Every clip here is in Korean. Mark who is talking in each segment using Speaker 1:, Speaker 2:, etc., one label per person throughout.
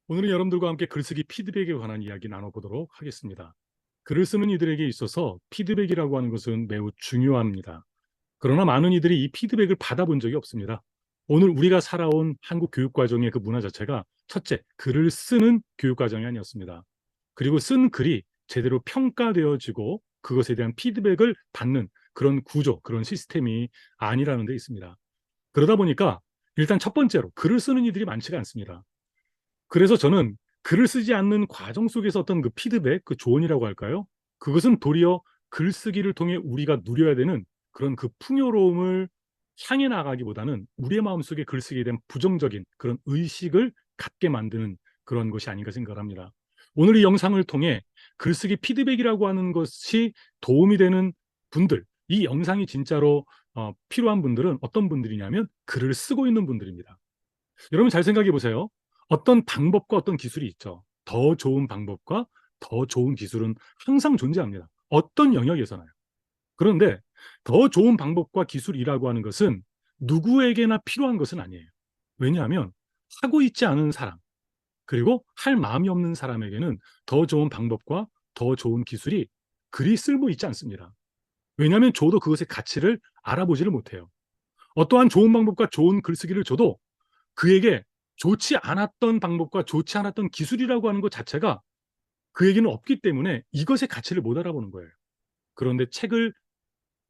Speaker 1: 오늘은 여러분들과 함께 글쓰기 피드백에 관한 이야기 나눠보도록 하겠습니다. 글을 쓰는 이들에게 있어서 피드백이라고 하는 것은 매우 중요합니다. 그러나 많은 이들이 이 피드백을 받아본 적이 없습니다. 오늘 우리가 살아온 한국 교육과정의 그 문화 자체가 첫째, 글을 쓰는 교육과정이 아니었습니다. 그리고 쓴 글이 제대로 평가되어지고 그것에 대한 피드백을 받는 그런 구조, 그런 시스템이 아니라는 데 있습니다. 그러다 보니까 일단 첫 번째로 글을 쓰는 이들이 많지가 않습니다. 그래서 저는 글을 쓰지 않는 과정 속에서 어떤 그 피드백, 그 조언이라고 할까요? 그것은 도리어 글쓰기를 통해 우리가 누려야 되는 그런 그 풍요로움을 향해 나가기보다는 우리의 마음속에 글쓰기에 대한 부정적인 그런 의식을 갖게 만드는 그런 것이 아닌가 생각을 합니다. 오늘 이 영상을 통해 글쓰기 피드백이라고 하는 것이 도움이 되는 분들, 이 영상이 진짜로 필요한 분들은 어떤 분들이냐면 글을 쓰고 있는 분들입니다. 여러분 잘 생각해 보세요. 어떤 방법과 어떤 기술이 있죠. 더 좋은 방법과 더 좋은 기술은 항상 존재합니다. 어떤 영역에서나요. 그런데 더 좋은 방법과 기술이라고 하는 것은 누구에게나 필요한 것은 아니에요. 왜냐하면 하고 있지 않은 사람, 그리고 할 마음이 없는 사람에게는 더 좋은 방법과 더 좋은 기술이 그리 쓸모 있지 않습니다. 왜냐하면 저도 그것의 가치를 알아보지를 못해요. 어떠한 좋은 방법과 좋은 글쓰기를 줘도 그에게 좋지 않았던 방법과 좋지 않았던 기술이라고 하는 것 자체가 그에게는 없기 때문에 이것의 가치를 못 알아보는 거예요. 그런데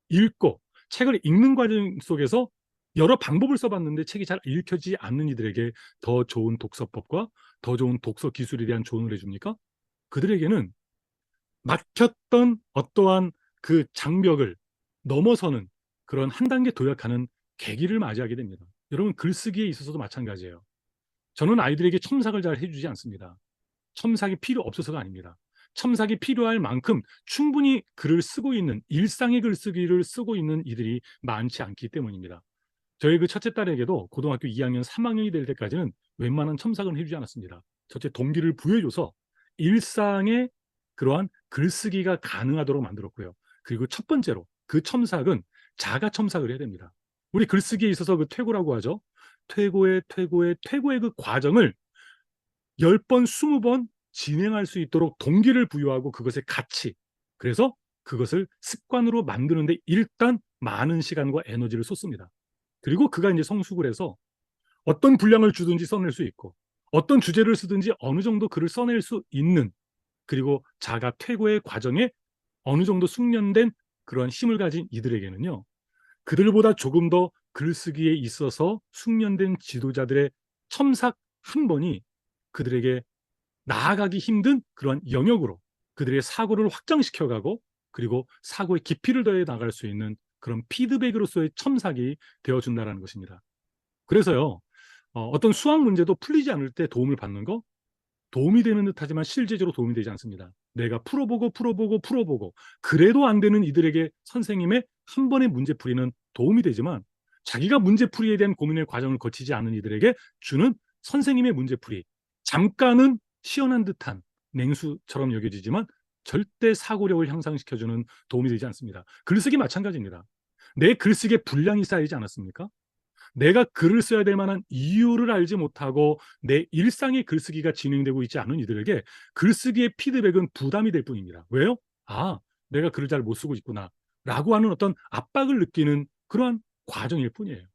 Speaker 1: 읽고 책을 읽는 과정 속에서 여러 방법을 써 봤는데 책이 잘 읽혀지지 않는 이들에게 더 좋은 독서법과 더 좋은 독서 기술에 대한 조언을 해 줍니까? 그들에게는 막혔던 어떠한 그 장벽을 넘어서는 그런 한 단계 도약하는 계기를 맞이하게 됩니다. 여러분 글쓰기에 있어서도 마찬가지예요. 저는 아이들에게 첨삭을 잘 해주지 않습니다. 첨삭이 필요 없어서가 아닙니다. 첨삭이 필요할 만큼 충분히 글을 쓰고 있는 일상의 글쓰기를 쓰고 있는 이들이 많지 않기 때문입니다. 저희 그 첫째 딸에게도 고등학교 2학년, 3학년이 될 때까지는 웬만한 첨삭은 해주지 않았습니다. 첫째 동기를 부여줘서 일상의 그러한 글쓰기가 가능하도록 만들었고요. 그리고 첫 번째로 그 첨삭은 자가 첨삭을 해야 됩니다. 우리 글쓰기에 있어서 그 퇴고라고 하죠. 퇴고의 그 과정을 10번, 20번 진행할 수 있도록 동기를 부여하고 그것의 가치, 그래서 그것을 습관으로 만드는데 일단 많은 시간과 에너지를 쏟습니다. 그리고 그가 이제 성숙을 해서 어떤 분량을 주든지 써낼 수 있고 어떤 주제를 쓰든지 어느 정도 글을 써낼 수 있는, 그리고 자가 퇴고의 과정에 어느 정도 숙련된 그러한 힘을 가진 이들에게는요, 그들보다 조금 더 글쓰기에 있어서 숙련된 지도자들의 첨삭 한 번이 그들에게 나아가기 힘든 그러한 영역으로 그들의 사고를 확장시켜가고, 그리고 사고의 깊이를 더해 나갈 수 있는 그런 피드백으로서의 첨삭이 되어준다는 것입니다. 그래서요, 어떤 수학 문제도 풀리지 않을 때 도움을 받는 거 도움이 되는 듯하지만 실제적으로 도움이 되지 않습니다. 내가 풀어보고 그래도 안 되는 이들에게 선생님의 한 번의 문제풀이는 도움이 되지만 자기가 문제풀이에 대한 고민의 과정을 거치지 않은 이들에게 주는 선생님의 문제풀이, 잠깐은 시원한 듯한 냉수처럼 여겨지지만 절대 사고력을 향상시켜주는 도움이 되지 않습니다. 글쓰기 마찬가지입니다. 내 글쓰기에 분량이 쌓이지 않았습니까? 내가 글을 써야 될 만한 이유를 알지 못하고 내 일상의 글쓰기가 진행되고 있지 않은 이들에게 글쓰기의 피드백은 부담이 될 뿐입니다. 왜요? 아, 내가 글을 잘 못 쓰고 있구나 라고 하는 어떤 압박을 느끼는 그러한 과정일 뿐이에요.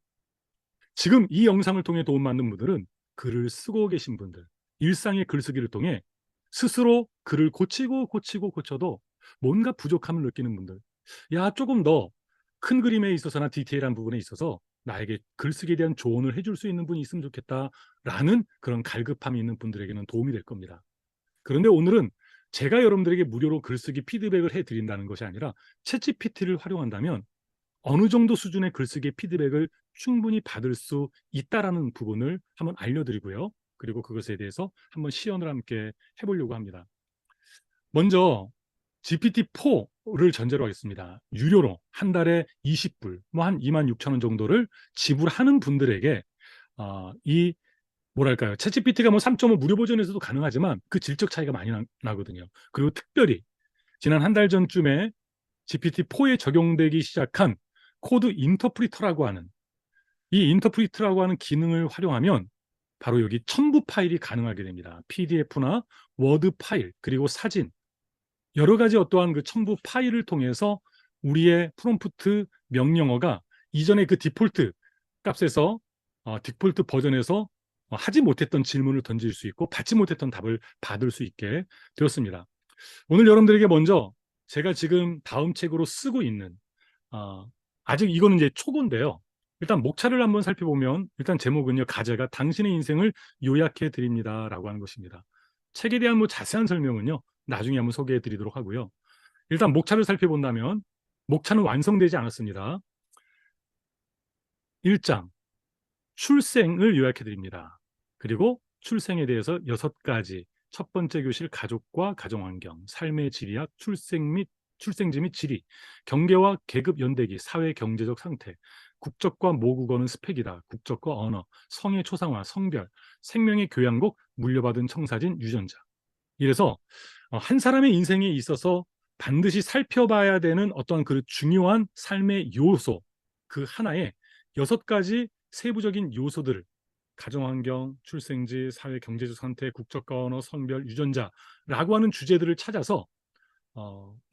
Speaker 1: 지금 이 영상을 통해 도움받는 분들은 글을 쓰고 계신 분들, 일상의 글쓰기를 통해 스스로 글을 고쳐도 뭔가 부족함을 느끼는 분들, 야, 조금 더 큰 그림에 있어서나 디테일한 부분에 있어서 나에게 글쓰기에 대한 조언을 해줄 수 있는 분이 있으면 좋겠다라는 그런 갈급함이 있는 분들에게는 도움이 될 겁니다. 그런데 오늘은 제가 여러분들에게 무료로 글쓰기 피드백을 해드린다는 것이 아니라 챗GPT를 활용한다면 어느 정도 수준의 글쓰기 피드백을 충분히 받을 수 있다라는 부분을 한번 알려드리고요. 그리고 그것에 대해서 한번 시연을 함께 해보려고 합니다. 먼저 GPT-4를 전제로 하겠습니다. 유료로 한 달에 20불, 뭐 한 26,000원 정도를 지불하는 분들에게 이 뭐랄까요, 챗GPT가 뭐 3.5 무료 버전에서도 가능하지만 그 질적 차이가 많이 나거든요. 그리고 특별히 지난 한 달 전쯤에 GPT-4에 적용되기 시작한 코드 인터프리터라고 하는 이 인터프리터라고 하는 기능을 활용하면 바로 여기 첨부 파일이 가능하게 됩니다. PDF나 워드 파일, 그리고 사진, 여러 가지 어떠한 그 첨부 파일을 통해서 우리의 프롬프트 명령어가 이전에 그 디폴트 값에서 디폴트 버전에서 하지 못했던 질문을 던질 수 있고 받지 못했던 답을 받을 수 있게 되었습니다. 오늘 여러분들에게 먼저 제가 지금 다음 책으로 쓰고 있는 아직 이거는 이제 초고인데요. 일단 목차를 한번 살펴보면 일단 제목은요. 가제가 당신의 인생을 요약해 드립니다라고 하는 것입니다. 책에 대한 뭐 자세한 설명은요. 나중에 한번 소개해 드리도록 하고요. 일단 목차를 살펴본다면 목차는 완성되지 않았습니다. 1장 출생을 요약해 드립니다. 그리고 출생에 대해서 6가지, 첫 번째 교실 가족과 가정환경, 삶의 질이학, 출생지 및 지리, 경계와 계급 연대기, 사회 경제적 상태, 국적과 모국어는 스펙이다, 국적과 언어, 성의 초상화, 성별, 생명의 교양곡, 물려받은 청사진, 유전자. 이래서 한 사람의 인생에 있어서 반드시 살펴봐야 되는 어떤 그 중요한 삶의 요소, 그 하나에 6가지 세부적인 요소들을 가정환경, 출생지, 사회 경제적 상태, 국적과 언어, 성별, 유전자라고 하는 주제들을 찾아서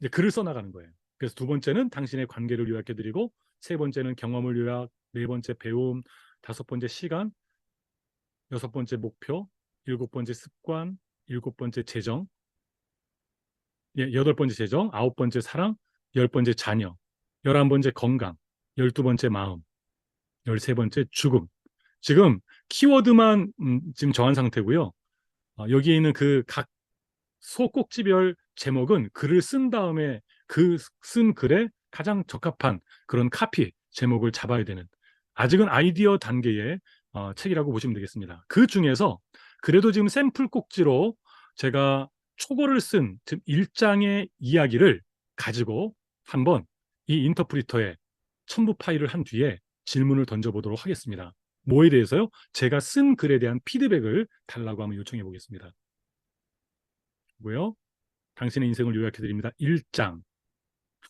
Speaker 1: 이제 글을 써나가는 거예요. 그래서 두 번째는 당신의 관계를 요약해드리고, 세 번째는 경험을 요약, 네 번째 배움, 다섯 번째 시간, 여섯 번째 목표, 일곱 번째 습관, 일곱 번째 재정, 여덟 번째 재정, 아홉 번째 사랑, 열 번째 자녀, 11번째 건강, 12번째 마음, 13번째 죽음. 지금 키워드만 지금 정한 상태고요. 여기에 있는 그 각 소꼭지별 제목은 글을 쓴 다음에 그 쓴 글에 가장 적합한 그런 카피 제목을 잡아야 되는, 아직은 아이디어 단계의 책이라고 보시면 되겠습니다. 그 중에서 그래도 지금 샘플 꼭지로 제가 초고를 쓴 즉 1장의 이야기를 가지고 한번 이 인터프리터에 첨부 파일을 한 뒤에 질문을 던져보도록 하겠습니다. 뭐에 대해서요? 제가 쓴 글에 대한 피드백을 달라고 한번 요청해 보겠습니다. 뭐요? 당신의 인생을 요약해 드립니다. 1장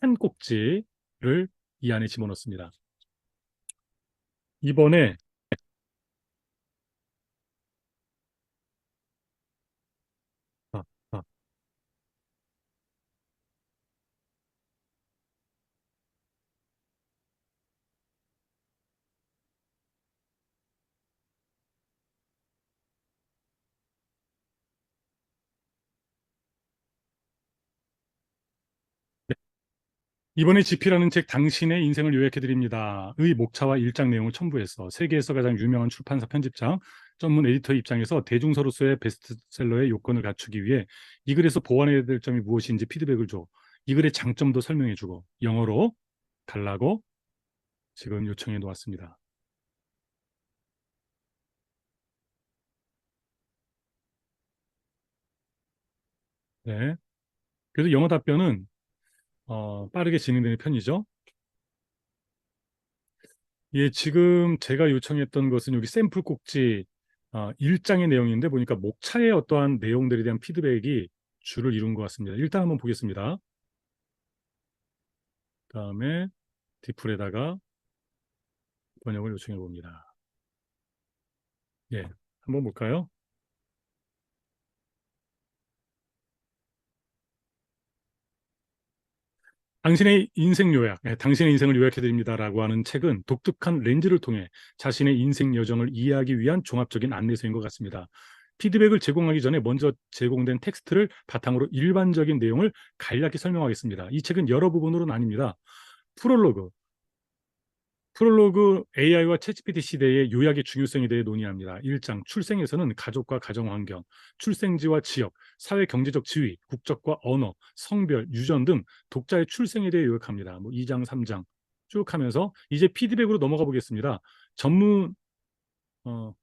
Speaker 1: 한 꼭지를 이 안에 집어넣습니다. 이번에 아, 아, 네. 이번에 집필하는 책 당신의 인생을 요약해 드립니다.의 목차와 1장 내용을 첨부해서 세계에서 가장 유명한 출판사 편집장, 전문 에디터의 입장에서 대중서로서의 베스트셀러의 요건을 갖추기 위해 이 글에서 보완해야 될 점이 무엇인지 피드백을 줘. 이 글의 장점도 설명해 주고 영어로 달라고 지금 요청해 놓았습니다. 네. 그래서 영어 답변은 빠르게 진행되는 편이죠. 예, 지금 제가 요청했던 것은 여기 샘플 꼭지 1장의 내용인데 보니까 목차의 어떠한 내용들에 대한 피드백이 주를 이룬 것 같습니다. 일단 한번 보겠습니다. 그다음에 디플에다가 번역을 요청해 봅니다. 예, 한번 볼까요? 당신의 인생 요약, 당신의 인생을 요약해 드립니다라고 하는 책은 독특한 렌즈를 통해 자신의 인생 여정을 이해하기 위한 종합적인 안내서인 것 같습니다. 피드백을 제공하기 전에 먼저 제공된 텍스트를 바탕으로 일반적인 내용을 간략히 설명하겠습니다. 이 책은 여러 부분으로 나뉩니다. 프롤로그, 프롤로그 AI와 챗GPT 시대의 요약의 중요성에 대해 논의합니다. 1장 출생에서는 가족과 가정환경, 출생지와 지역, 사회 경제적 지위, 국적과 언어, 성별, 유전 등 독자의 출생에 대해 요약합니다. 뭐 2장, 3장 쭉 하면서 이제 피드백으로 넘어가 보겠습니다. 전문 어,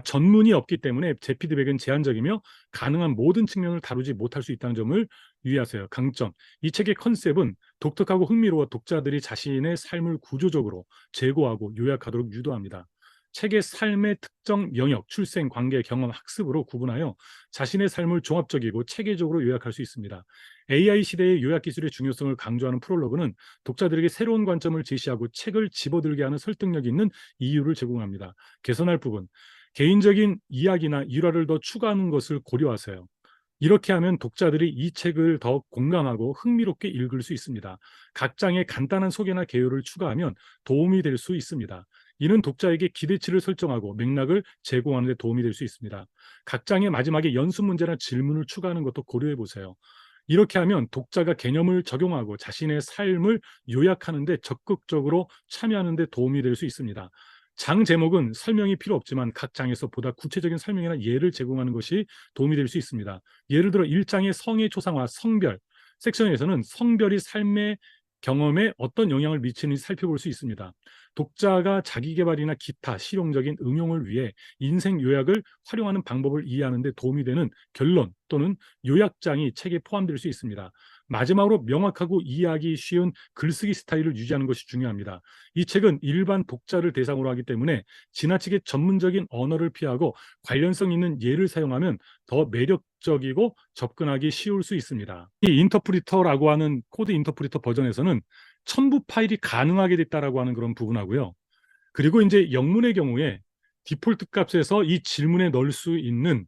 Speaker 1: 전문이 없기 때문에 제 피드백은 제한적이며 가능한 모든 측면을 다루지 못할 수 있다는 점을 유의하세요. 강점. 이 책의 컨셉은 독특하고 흥미로워 독자들이 자신의 삶을 구조적으로 재고하고 요약하도록 유도합니다. 책의 삶의 특정 영역, 출생, 관계, 경험, 학습으로 구분하여 자신의 삶을 종합적이고 체계적으로 요약할 수 있습니다. AI 시대의 요약 기술의 중요성을 강조하는 프롤로그는 독자들에게 새로운 관점을 제시하고 책을 집어들게 하는 설득력 있는 이유를 제공합니다. 개선할 부분. 개인적인 이야기나 일화를 더 추가하는 것을 고려하세요. 이렇게 하면 독자들이 이 책을 더 공감하고 흥미롭게 읽을 수 있습니다. 각 장에 간단한 소개나 개요를 추가하면 도움이 될 수 있습니다. 이는 독자에게 기대치를 설정하고 맥락을 제공하는 데 도움이 될 수 있습니다. 각 장의 마지막에 연습 문제나 질문을 추가하는 것도 고려해 보세요. 이렇게 하면 독자가 개념을 적용하고 자신의 삶을 요약하는 데 적극적으로 참여하는 데 도움이 될 수 있습니다. 장 제목은 설명이 필요 없지만 각 장에서 보다 구체적인 설명이나 예를 제공하는 것이 도움이 될 수 있습니다. 예를 들어 1장의 성의 초상화, 성별 섹션에서는 성별이 삶의 경험에 어떤 영향을 미치는지 살펴볼 수 있습니다. 독자가 자기계발이나 기타 실용적인 응용을 위해 인생 요약을 활용하는 방법을 이해하는 데 도움이 되는 결론 또는 요약장이 책에 포함될 수 있습니다. 마지막으로 명확하고 이해하기 쉬운 글쓰기 스타일을 유지하는 것이 중요합니다. 이 책은 일반 독자를 대상으로 하기 때문에 지나치게 전문적인 언어를 피하고 관련성 있는 예를 사용하면 더 매력적이고 접근하기 쉬울 수 있습니다. 이 인터프리터라고 하는 코드 인터프리터 버전에서는 첨부 파일이 가능하게 됐다라고 하는 그런 부분하고요. 그리고 이제 영문의 경우에 디폴트 값에서 이 질문에 넣을 수 있는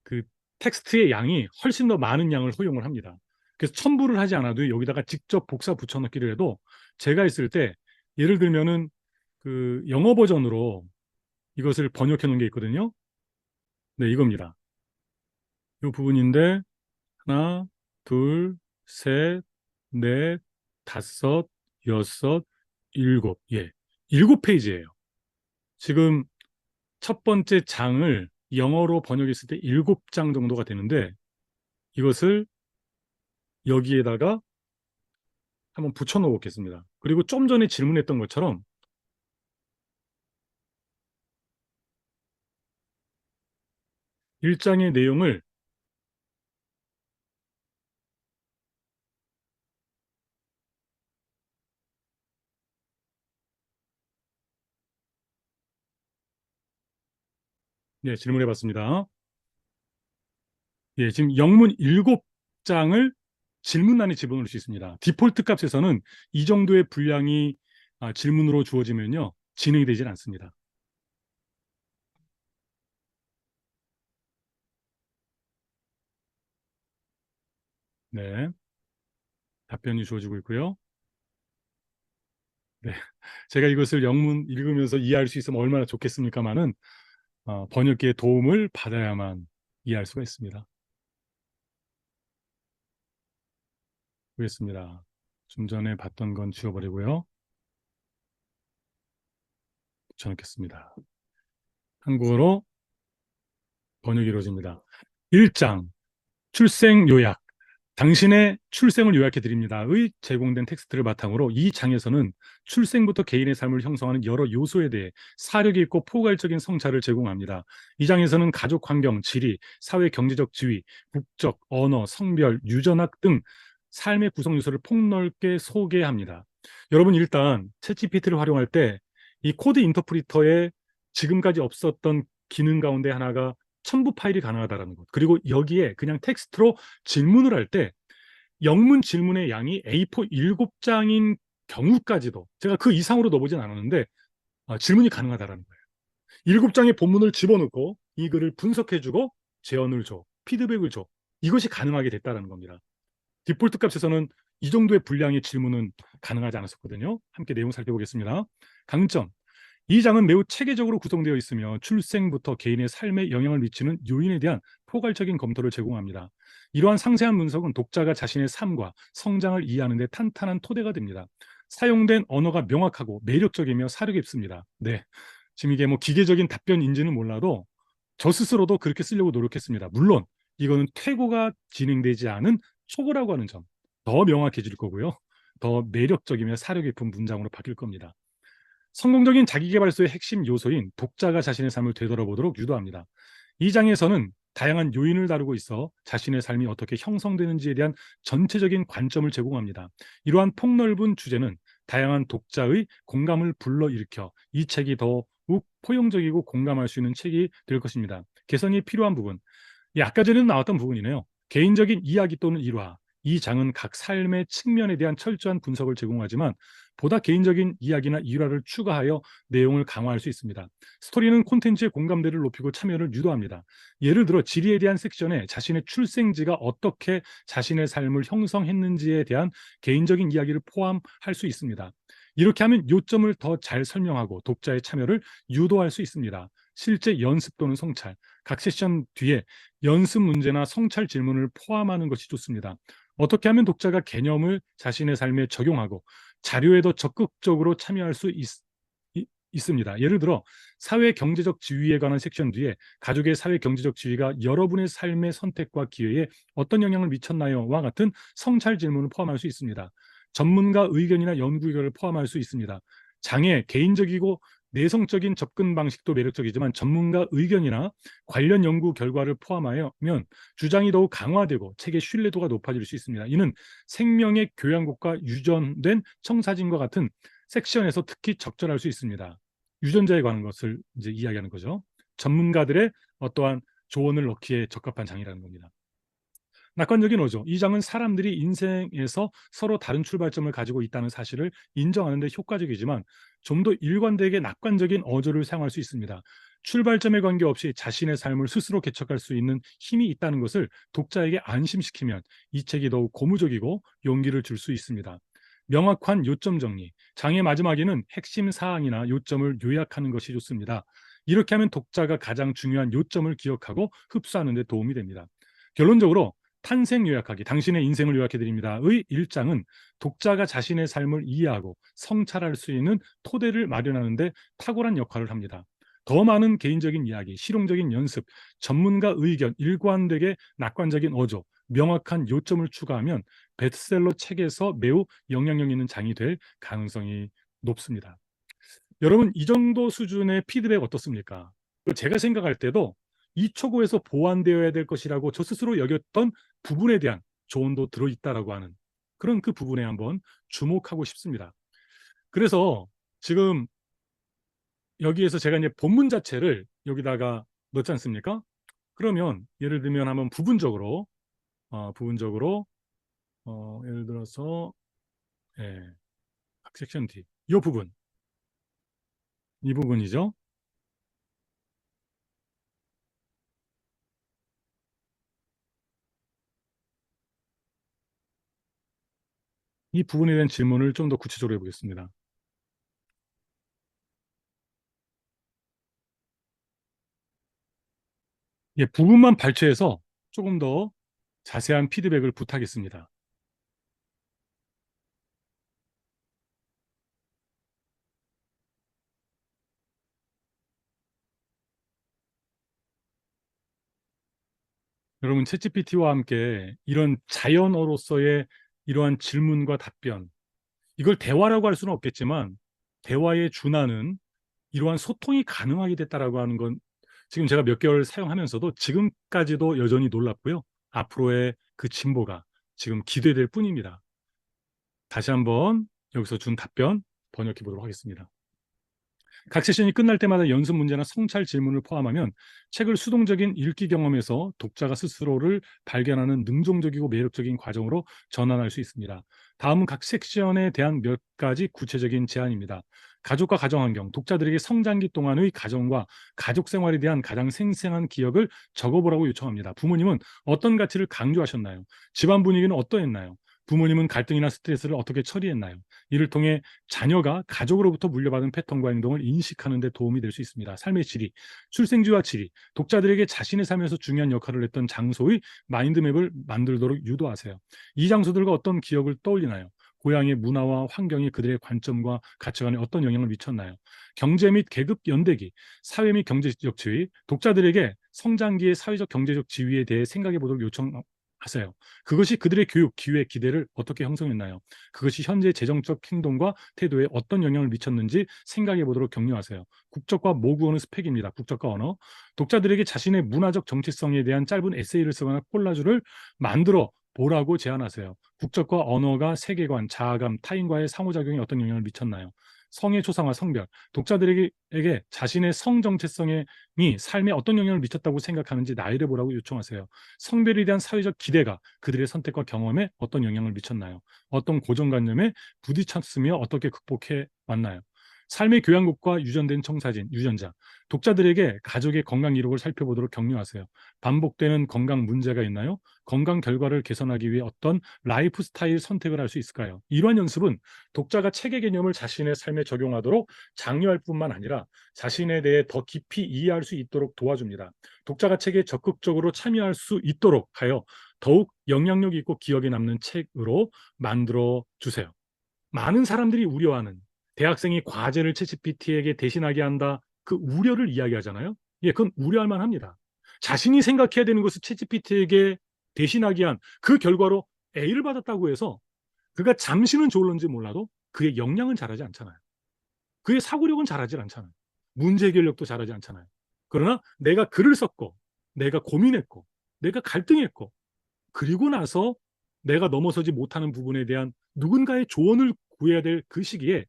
Speaker 1: 그 텍스트의 양이 훨씬 더 많은 양을 허용을 합니다. 그래서 첨부를 하지 않아도 여기다가 직접 복사 붙여넣기를 해도 제가 있을 때 예를 들면은 그 영어 버전으로 이것을 번역해 놓은 게 있거든요. 네, 이겁니다. 이 부분인데 하나, 둘, 셋, 넷, 다섯, 여섯, 일곱. 예. 7페이지예요. 지금 첫 번째 장을 영어로 번역했을 때 7장 정도가 되는데 이것을 여기에다가 한번 붙여 넣어 보겠습니다. 그리고 좀 전에 질문했던 것처럼 1장의 내용을 네, 질문해 봤습니다. 예, 지금 영문 7장을 질문란에 집어넣을 수 있습니다. 디폴트 값에서는 이 정도의 분량이 질문으로 주어지면요. 진행이 되질 않습니다. 네, 답변이 주어지고 있고요. 네, 제가 이것을 영문 읽으면서 이해할 수 있으면 얼마나 좋겠습니까마는 번역기의 도움을 받아야만 이해할 수가 있습니다. 보겠습니다. 좀 전에 봤던 건 지워버리고요. 붙여넣겠습니다. 한국어로 번역이 이루어집니다. 1장 출생 요약. 당신의 출생을 요약해 드립니다.의 제공된 텍스트를 바탕으로 이 장에서는 출생부터 개인의 삶을 형성하는 여러 요소에 대해 사려 깊고 포괄적인 성찰을 제공합니다. 이 장에서는 가족 환경, 지리, 사회 경제적 지위, 국적, 언어, 성별, 유전학 등 삶의 구성 요소를 폭넓게 소개합니다. 여러분 일단 챗GPT를 활용할 때 이 코드 인터프리터에 지금까지 없었던 기능 가운데 하나가 첨부 파일이 가능하다는 것. 그리고 여기에 그냥 텍스트로 질문을 할 때 영문 질문의 양이 A4 7장인 경우까지도 제가 그 이상으로 넣어보진 않았는데 질문이 가능하다라는 거예요. 7장의 본문을 집어넣고 이 글을 분석해주고 제언을 줘, 피드백을 줘. 이것이 가능하게 됐다는 겁니다. 디폴트 값에서는 이 정도의 분량의 질문은 가능하지 않았었거든요. 함께 내용 살펴보겠습니다. 강점. 이 장은 매우 체계적으로 구성되어 있으며 출생부터 개인의 삶에 영향을 미치는 요인에 대한 포괄적인 검토를 제공합니다. 이러한 상세한 분석은 독자가 자신의 삶과 성장을 이해하는 데 탄탄한 토대가 됩니다. 사용된 언어가 명확하고 매력적이며 사려 깊습니다. 네, 지금 이게 뭐 기계적인 답변인지는 몰라도 저 스스로도 그렇게 쓰려고 노력했습니다. 물론 이거는 퇴고가 진행되지 않은 초고라고 하는 점 더 명확해질 거고요. 더 매력적이며 사려 깊은 문장으로 바뀔 겁니다. 성공적인 자기계발서의 핵심 요소인 독자가 자신의 삶을 되돌아보도록 유도합니다. 이 장에서는 다양한 요인을 다루고 있어 자신의 삶이 어떻게 형성되는지에 대한 전체적인 관점을 제공합니다. 이러한 폭넓은 주제는 다양한 독자의 공감을 불러일으켜 이 책이 더욱 포용적이고 공감할 수 있는 책이 될 것입니다. 개선이 필요한 부분, 아까 전에도 나왔던 부분이네요. 개인적인 이야기 또는 일화, 이 장은 각 삶의 측면에 대한 철저한 분석을 제공하지만 보다 개인적인 이야기나 일화를 추가하여 내용을 강화할 수 있습니다. 스토리는 콘텐츠의 공감대를 높이고 참여를 유도합니다. 예를 들어 지리에 대한 섹션에 자신의 출생지가 어떻게 자신의 삶을 형성했는지에 대한 개인적인 이야기를 포함할 수 있습니다. 이렇게 하면 요점을 더 잘 설명하고 독자의 참여를 유도할 수 있습니다. 실제 연습 또는 성찰, 각 세션 뒤에 연습 문제나 성찰 질문을 포함하는 것이 좋습니다. 어떻게 하면 독자가 개념을 자신의 삶에 적용하고 자료에 더 적극적으로 참여할 수 있습니다. 예를 들어 사회 경제적 지위에 관한 섹션 뒤에 가족의 사회 경제적 지위가 여러분의 삶의 선택과 기회에 어떤 영향을 미쳤나요?와 같은 성찰 질문을 포함할 수 있습니다. 전문가 의견이나 연구 결과를 포함할 수 있습니다. 장애, 개인적이고 내성적인 접근 방식도 매력적이지만 전문가 의견이나 관련 연구 결과를 포함하면 주장이 더욱 강화되고 책의 신뢰도가 높아질 수 있습니다. 이는 생명의 교양곡과 유전된 청사진과 같은 섹션에서 특히 적절할 수 있습니다. 유전자에 관한 것을 이제 이야기하는 거죠. 전문가들의 어떠한 조언을 넣기에 적합한 장이라는 겁니다. 낙관적인 어조. 이 장은 사람들이 인생에서 서로 다른 출발점을 가지고 있다는 사실을 인정하는 데 효과적이지만 좀 더 일관되게 낙관적인 어조를 사용할 수 있습니다. 출발점에 관계없이 자신의 삶을 스스로 개척할 수 있는 힘이 있다는 것을 독자에게 안심시키면 이 책이 더욱 고무적이고 용기를 줄 수 있습니다. 명확한 요점 정리. 장의 마지막에는 핵심 사항이나 요점을 요약하는 것이 좋습니다. 이렇게 하면 독자가 가장 중요한 요점을 기억하고 흡수하는 데 도움이 됩니다. 결론적으로 탄생 요약하기, 당신의 인생을 요약해 드립니다의 1장은 독자가 자신의 삶을 이해하고 성찰할 수 있는 토대를 마련하는 데 탁월한 역할을 합니다. 더 많은 개인적인 이야기, 실용적인 연습, 전문가 의견, 일관되게 낙관적인 어조, 명확한 요점을 추가하면 베스트셀러 책에서 매우 영향력 있는 장이 될 가능성이 높습니다. 여러분, 이 정도 수준의 피드백 어떻습니까? 제가 생각할 때도 이 초고에서 보완되어야 될 것이라고 저 스스로 여겼던 부분에 대한 조언도 들어있다라고 하는 그런 그 부분에 한번 주목하고 싶습니다. 그래서 지금 여기에서 제가 이제 본문 자체를 여기다가 넣지 않습니까? 그러면 예를 들면 한번 부분적으로 예를 들어서 예, 각 섹션 D 이 부분, 이 부분이죠. 이 부분에 대한 질문을 좀 더 구체적으로 해보겠습니다. 예, 부분만 발췌해서 조금 더 자세한 피드백을 부탁했습니다. 여러분, 챗GPT와 함께 이런 자연어로서의 이러한 질문과 답변, 이걸 대화라고 할 수는 없겠지만 대화에 준하는 이러한 소통이 가능하게 됐다라고 하는 건 지금 제가 몇 개월 사용하면서도 지금까지도 여전히 놀랍고요. 앞으로의 그 진보가 지금 기대될 뿐입니다. 다시 한번 여기서 준 답변 번역해 보도록 하겠습니다. 각 세션이 끝날 때마다 연습 문제나 성찰 질문을 포함하면 책을 수동적인 읽기 경험에서 독자가 스스로를 발견하는 능동적이고 매력적인 과정으로 전환할 수 있습니다. 다음은 각 섹션에 대한 몇 가지 구체적인 제안입니다. 가족과 가정환경, 독자들에게 성장기 동안의 가정과 가족 생활에 대한 가장 생생한 기억을 적어보라고 요청합니다. 부모님은 어떤 가치를 강조하셨나요? 집안 분위기는 어떠했나요? 부모님은 갈등이나 스트레스를 어떻게 처리했나요? 이를 통해 자녀가 가족으로부터 물려받은 패턴과 행동을 인식하는 데 도움이 될 수 있습니다. 삶의 지리, 출생지와 지리, 독자들에게 자신의 삶에서 중요한 역할을 했던 장소의 마인드맵을 만들도록 유도하세요. 이 장소들과 어떤 기억을 떠올리나요? 고향의 문화와 환경이 그들의 관점과 가치관에 어떤 영향을 미쳤나요? 경제 및 계급 연대기, 사회 및 경제적 지위, 독자들에게 성장기의 사회적 경제적 지위에 대해 생각해 보도록 요청하세요. 그것이 그들의 교육, 기회, 기대를 어떻게 형성했나요? 그것이 현재 재정적 행동과 태도에 어떤 영향을 미쳤는지 생각해 보도록 격려하세요. 국적과 모국어는 스펙입니다. 국적과 언어. 독자들에게 자신의 문화적 정체성에 대한 짧은 에세이를 쓰거나 콜라주를 만들어 보라고 제안하세요. 국적과 언어가 세계관, 자아감, 타인과의 상호작용에 어떤 영향을 미쳤나요? 성의 초상화, 성별, 독자들에게 자신의 성 정체성이 삶에 어떤 영향을 미쳤다고 생각하는지 나열해 보라고 요청하세요. 성별에 대한 사회적 기대가 그들의 선택과 경험에 어떤 영향을 미쳤나요? 어떤 고정관념에 부딪혔으며 어떻게 극복해 왔나요? 삶의 교양곡과 유전된 청사진, 유전자, 독자들에게 가족의 건강 이력을 살펴보도록 격려하세요. 반복되는 건강 문제가 있나요? 건강 결과를 개선하기 위해 어떤 라이프 스타일 선택을 할 수 있을까요? 이러한 연습은 독자가 책의 개념을 자신의 삶에 적용하도록 장려할 뿐만 아니라 자신에 대해 더 깊이 이해할 수 있도록 도와줍니다. 독자가 책에 적극적으로 참여할 수 있도록 하여 더욱 영향력 있고 기억에 남는 책으로 만들어 주세요. 많은 사람들이 우려하는 대학생이 과제를 챗GPT에게 대신하게 한다, 그 우려를 이야기하잖아요. 예, 그건 우려할 만합니다. 자신이 생각해야 되는 것을 챗GPT에게 대신하게 한 그 결과로 A를 받았다고 해서 그가 잠시는 좋을런지 몰라도 그의 역량은 잘하지 않잖아요. 그의 사고력은 잘하지 않잖아요. 문제 해결력도 잘하지 않잖아요. 그러나 내가 글을 썼고, 내가 고민했고, 내가 갈등했고, 그리고 나서 내가 넘어서지 못하는 부분에 대한 누군가의 조언을 구해야 될 그 시기에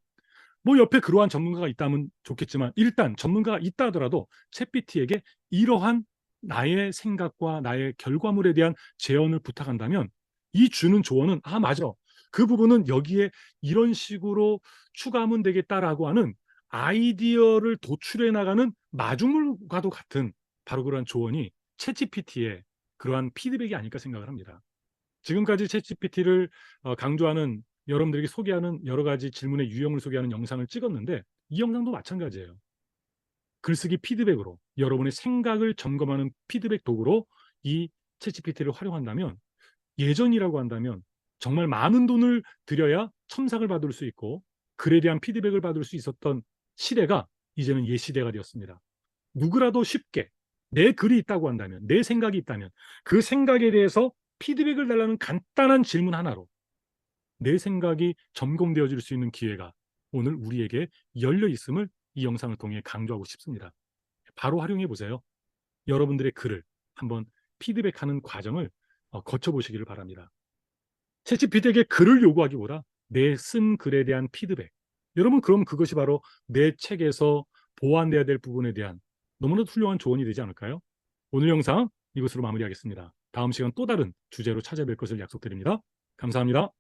Speaker 1: 뭐 옆에 그러한 전문가가 있다면 좋겠지만 일단 전문가가 있다 하더라도 챗GPT에게 이러한 나의 생각과 나의 결과물에 대한 제언을 부탁한다면 이 주는 조언은 맞아. 그 부분은 여기에 이런 식으로 추가하면 되겠다라고 하는 아이디어를 도출해 나가는 마중물과도 같은 바로 그러한 조언이 챗GPT의 그러한 피드백이 아닐까 생각을 합니다. 지금까지 챗GPT를 강조하는 여러분들에게 소개하는 여러 가지 질문의 유형을 소개하는 영상을 찍었는데 이 영상도 마찬가지예요. 글쓰기 피드백으로 여러분의 생각을 점검하는 피드백 도구로 이 챗GPT를 활용한다면 예전이라고 한다면 정말 많은 돈을 들여야 첨삭을 받을 수 있고 글에 대한 피드백을 받을 수 있었던 시대가 이제는 옛 시대가 되었습니다. 누구라도 쉽게 내 글이 있다고 한다면, 내 생각이 있다면 그 생각에 대해서 피드백을 달라는 간단한 질문 하나로 내 생각이 점검되어질 수 있는 기회가 오늘 우리에게 열려 있음을 이 영상을 통해 강조하고 싶습니다. 바로 활용해 보세요. 여러분들의 글을 한번 피드백하는 과정을 거쳐보시기를 바랍니다. 챗GPT에게 글을 요구하기보다 내 쓴 글에 대한 피드백. 여러분, 그럼 그것이 바로 내 책에서 보완돼야 될 부분에 대한 너무나도 훌륭한 조언이 되지 않을까요? 오늘 영상 이것으로 마무리하겠습니다. 다음 시간 또 다른 주제로 찾아뵐 것을 약속드립니다. 감사합니다.